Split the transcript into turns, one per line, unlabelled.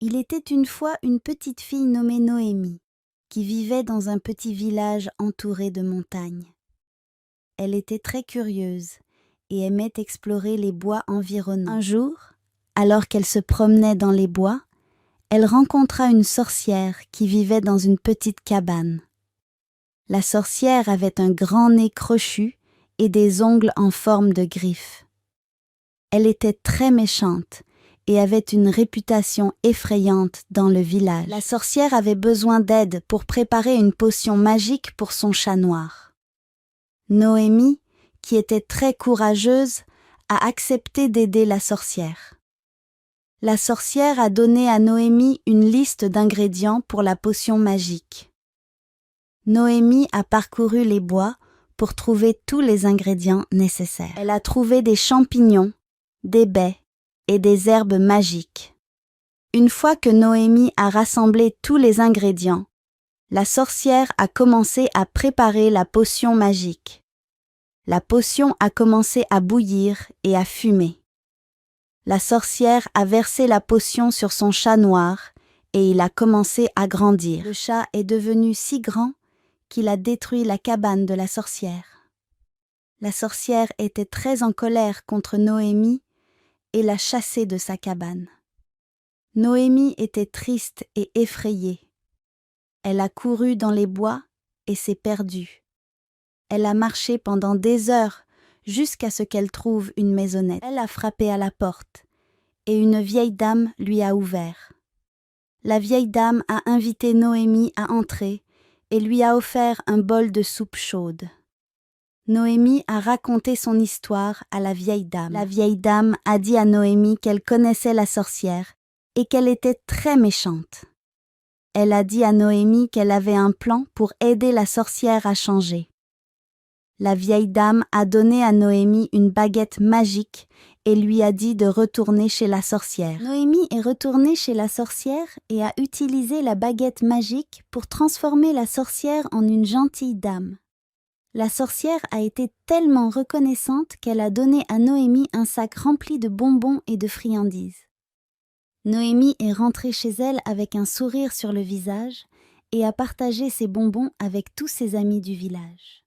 Il était une fois une petite fille nommée Noémie, qui vivait dans un petit village entouré de montagnes. Elle était très curieuse et aimait explorer les bois environnants. Un jour, alors qu'elle se promenait dans les bois, elle rencontra une sorcière qui vivait dans une petite cabane. La sorcière avait un grand nez crochu et des ongles en forme de griffes. Elle était très méchante et avait une réputation effrayante dans le village. La sorcière avait besoin d'aide pour préparer une potion magique pour son chat noir. Noémie, qui était très courageuse, a accepté d'aider la sorcière. La sorcière a donné à Noémie une liste d'ingrédients pour la potion magique. Noémie a parcouru les bois pour trouver tous les ingrédients nécessaires. Elle a trouvé des champignons, des baies et des herbes magiques. Une fois que Noémie a rassemblé tous les ingrédients, la sorcière a commencé à préparer la potion magique. La potion a commencé à bouillir et à fumer. La sorcière a versé la potion sur son chat noir et il a commencé à grandir. Le chat est devenu si grand qu'il a détruit la cabane de la sorcière. La sorcière était très en colère contre Noémie et l'a chassée de sa cabane. Noémie était triste et effrayée. Elle a couru dans les bois et s'est perdue. Elle a marché pendant des heures jusqu'à ce qu'elle trouve une maisonnette. Elle a frappé à la porte et une vieille dame lui a ouvert. La vieille dame a invité Noémie à entrer et lui a offert un bol de soupe chaude. Noémie a raconté son histoire à la vieille dame. La vieille dame a dit à Noémie qu'elle connaissait la sorcière et qu'elle était très méchante. Elle a dit à Noémie qu'elle avait un plan pour aider la sorcière à changer. La vieille dame a donné à Noémie une baguette magique et lui a dit de retourner chez la sorcière. Noémie est retournée chez la sorcière et a utilisé la baguette magique pour transformer la sorcière en une gentille dame. La sorcière a été tellement reconnaissante qu'elle a donné à Noémie un sac rempli de bonbons et de friandises. Noémie est rentrée chez elle avec un sourire sur le visage et a partagé ses bonbons avec tous ses amis du village.